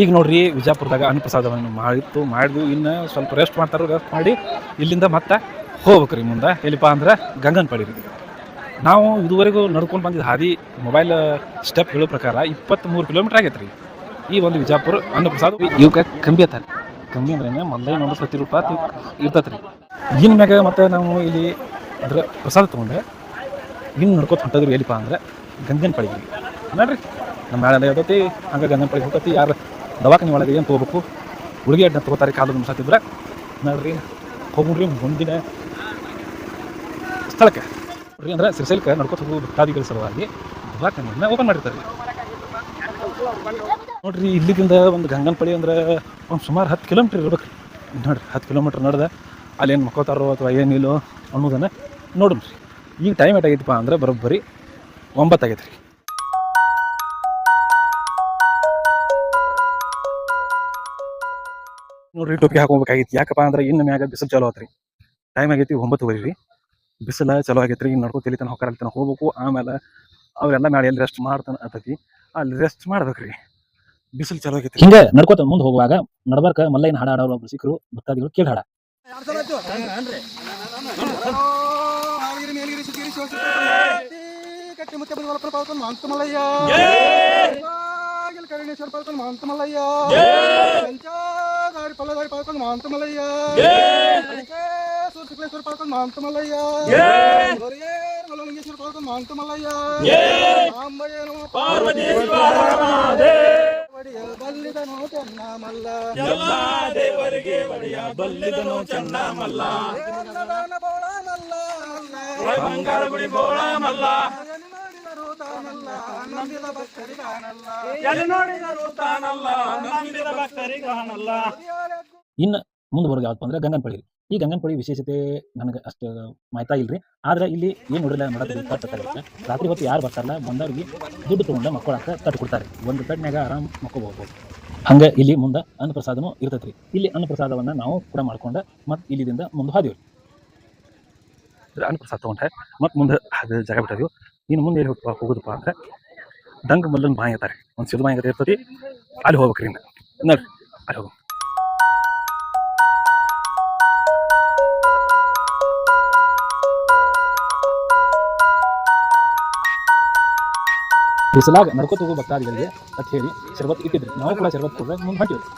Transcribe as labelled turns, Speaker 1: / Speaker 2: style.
Speaker 1: ಈಗ ನೋಡ್ರಿ ವಿಜಯಪುರದಾಗ ಅನ್ನಪ್ರಸಾದವನ್ನು ಮಾಡಿದ್ವು ಇನ್ನು ಸ್ವಲ್ಪ ರೆಸ್ಟ್ ಮಾಡ್ತಾರೆ. ರೆಸ್ಟ್ ಮಾಡಿ ಇಲ್ಲಿಂದ ಮತ್ತೆ ಹೋಗ್ಬೇಕ್ರಿ ಮುಂದೆ ಎಲ್ಲಿಪ್ಪ ಅಂದ್ರೆ ಗಂಗನಪಳ್ಳಿ ರೀ. ನಾವು ಇದುವರೆಗೂ ನಡ್ಕೊಂಡು ಬಂದಿದ್ದು ಹಾದಿ ಮೊಬೈಲ್ ಸ್ಟೆಪ್ ಹೇಳೋ ಪ್ರಕಾರ 23 ಕಿಲೋಮೀಟ್ರ್ ಆಗೈತೆ ರೀ ಈ ಒಂದು ವಿಜಯಪುರ ಅನ್ನಪ್ರಸಾದ. ಇವಕ್ಕೆ ಕಂಬಿ ಅತ್ತಾರೆ. ಕಂಬಿ ಅಂದ್ರೆ ಮೊದಲೇ ₹130 ಇರ್ತೈತೆ ರೀ. ಇನ್ನು ಮ್ಯಾಗ ಮತ್ತು ನಾವು ಇಲ್ಲಿ ಅಂದ್ರೆ ಪ್ರಸಾದ ತೊಗೊಂಡೆ ಇನ್ನು ನಡ್ಕೊತ ಹೊಂಟದ್ರಿ ಎಲ್ಲಿಪ್ಪ ಅಂದ್ರೆ ಗಂಗನಪಳ್ಳಿ ರೀ. ನೋಡ್ರಿ ನಮ್ಮ ಮೇಳೆ ಇರ್ತೈತಿ ಹಂಗೆ ಗಂಗನಪಳ್ಳಿ ಹೋಗ್ತೈತಿ. ಯಾರು ದವಾಖಾನೆ ಒಳಗೆ ಏನು ತೊಗೋಬೇಕು ಹುಡುಗಿ ಅಡ್ಡ ತೊಗೋತಾರೆ ಕಾಲು ಮುಸಾತಿದ್ರೆ ನೋಡ್ರಿ ಹೋಗ್ಬಿಡ್ರಿ ಮುಂದಿನ ಸ್ಥಳಕ್ಕೆ ರೀ. ಅಂದ್ರೆ ಸಿರ್ಸೈಲ್ಕೆ ನಡ್ಕೊತ ಹೋಗೋ ಭಕ್ತಾದಿಗಳ ಸಲುವಾಗಿ ದವಾಖಾನೆಯನ್ನು ಓಪನ್ ಮಾಡಿರ್ತಾರೆ ರೀ. ನೋಡ್ರಿ ಇಲ್ಲಿಂದ ಒಂದು ಗಂಗನಪಳ್ಳಿ ಅಂದ್ರೆ ಒಂದು ಸುಮಾರು 10 ಕಿಲೋಮೀಟ್ರ್ ಇರ್ಬೇಕು ರೀ. ನೋಡಿರಿ 10 ಕಿಲೋಮೀಟ್ರ್ ನಡೆದ ಅಲ್ಲೇನು ಮಕ್ಕೋತಾರೋ ಅಥವಾ ಏನಿಲ್ಲೋ ಅನ್ನೋದನ್ನು ನೋಡ್ರಿ. ಈಗ ಟೈಮ್ ಏಟಾಗೈತಪ್ಪ ಅಂದ್ರೆ ಬರೋಬ್ಬರಿ 9 ಆಗೈತೆ ರೀ. ನೋಡ್ರಿ ಟೋಪಿ ಹಾಕೋಬೇಕಾಗಿತ್ತು. ಯಾಕಪ್ಪ ಅಂದ್ರೆ ಇನ್ನು ಮ್ಯಾಗ ಬಿಸಿಲು ಚಲೋ ಆತ್ರಿ. ಟೈಮ್ ಆಗೈತಿ 9 ರೀ. ಬಿಸಿಲು ಚಲೋ ಆಗೈತೆ ರೀ. ಇನ್ನು ನಡ್ಕೊ ತಲಿತಾನೆ ಹೋಗ್ತಾನೆ ಹೋಗ್ಬೇಕು. ಆಮೇಲೆ ಅವರೆಲ್ಲ ಮಾಡಿ ಎಲ್ಲಿ ರೆಸ್ಟ್ ಮಾಡ್ತಾನೆ ಆಗ್ತೈತಿ ಅಲ್ಲಿ ರೆಸ್ಟ್ ಮಾಡ್ಬೇಕ್ರಿ. ಬಿಸಿಲು ಚಲೋ ಆಗೈತಿ. ಹಿಂಗೆ ನಡ್ಕೋತ ಮುಂದೆ ಹೋಗುವಾಗ ನಡ್ಬಾರ್ಕ ಮಲ್ಲಯ್ಯನ ಹಾಡ ಹಾಡೋರು ಒಬ್ರು ಸಿಕ್ಕರು ಭಕ್ತಾದಿಗಳು ಕೇಳಿ ಹಾಡ.
Speaker 2: పల్లదారి పలకొండ మహంతమల్లయ్య శుక్లేశ్వర పలకొండ మహంతమల్లయ్య మల్లలింగేశ్వర పలకొండ మహంతమల్లయ్య పార్వతీ ಬಲ್ಲಿದನೋ ಚೆನ್ನಮಲ್ಲ ದೇವರಿಗೆ ಬಡಿಯ ಬಲ್ಲಿದನೋ ಚೆನ್ನಮಲ್ಲ ಬಂಗಾರ ಗುಡಿ ಬೋಳ ಮಲ್ಲ ನಂಬಿದ ಭಕ್ತರಿ ಕಾಣಲ್ಲ ಎಲ್ಲಿ ನೋಡಿದರೂ ತಾನಲ್ಲ ನಂಬಿದ ಭಕ್ತರಿ ಕಾಣಲ್ಲ.
Speaker 1: ಇನ್ನು ಮುಂದೆ ಬರೋದು ಯಾವಪ್ಪ ಅಂದ್ರೆ ಗಂಗನಪಳ್ಳಿ. ಈ ಗಂಗನಪಳ್ಳಿ ವಿಶೇಷತೆ ನನಗೆ ಅಷ್ಟು ಮಾಹಿತಿ ಇಲ್ರಿ. ಆದ್ರೆ ಇಲ್ಲಿ ಏನು ನೋಡಿಲ್ಲ ಮಾಡೋದು ರಾತ್ರಿ ಹೊತ್ತು ಯಾರು ಬರ್ತಾರಲ್ಲ ಬಂದವ್ರಿಗೆ ದುಡ್ಡು ತೊಗೊಂಡು ಮಕ್ಕಳಕ್ಕೆ ತಟ್ಟು ಕೊಡ್ತಾರೆ. ಒಂದು ತಟ್ನ್ಯಾಗ ಆರಾಮ್ ಮಕ್ಕೋಬಹುದು. ಹಂಗೆ ಇಲ್ಲಿ ಮುಂದೆ ಅನ್ನಪ್ರಸಾದನೂ ಇರ್ತೈತೆ ರೀ. ಇಲ್ಲಿ ಅನ್ನಪ್ರಸಾದವನ್ನು ನಾವು ಕೂಡ ಮಾಡ್ಕೊಂಡು ಮತ್ತು ಇಲ್ಲಿಂದ ಮುಂದೆ ಹೋದಿವಿ. ಅನ್ನಪ್ರಸಾದ ತೊಗೊಂಡ್ರೆ ಮತ್ತು ಮುಂದೆ ಅದು ಜಾಗ ಬಿಟ್ಟಿದ್ವಿ. ಇನ್ನು ಮುಂದೆ ಎಲ್ಲಿ ಹೋಗೋದಪ್ಪ ಅಂದ್ರೆ ದಂಗ ಮಲ್ಲನ ಬಾಯಿ ಅಂತಾರೆ. ಒಂದು ಸಿದ್ದು ಬಾಯಿ ಇರ್ತೈತಿ ಅಲ್ಲಿ ಹೋಗ್ಬೇಕ್ರಿ. ಇನ್ನು ನೋಡ್ರಿ ಅಲ್ಲಿ ಹೋಗ ಬಿಸಲಾಗ ನಡ್ಕೋತ ಹೋಗೋ ಭಕ್ತಾದಿಗಳಿಗೆ ಅಂತ ಹೇಳಿ ಶರ್ಬತ್ ಇಟ್ಟಿದ್ರಿ. ನಾವು ಕೂಡ ಶರ್ಬತ್ ಕೊಡ್ರೆ ಮುಂದೆ ಹೊಂಟಿವಿ.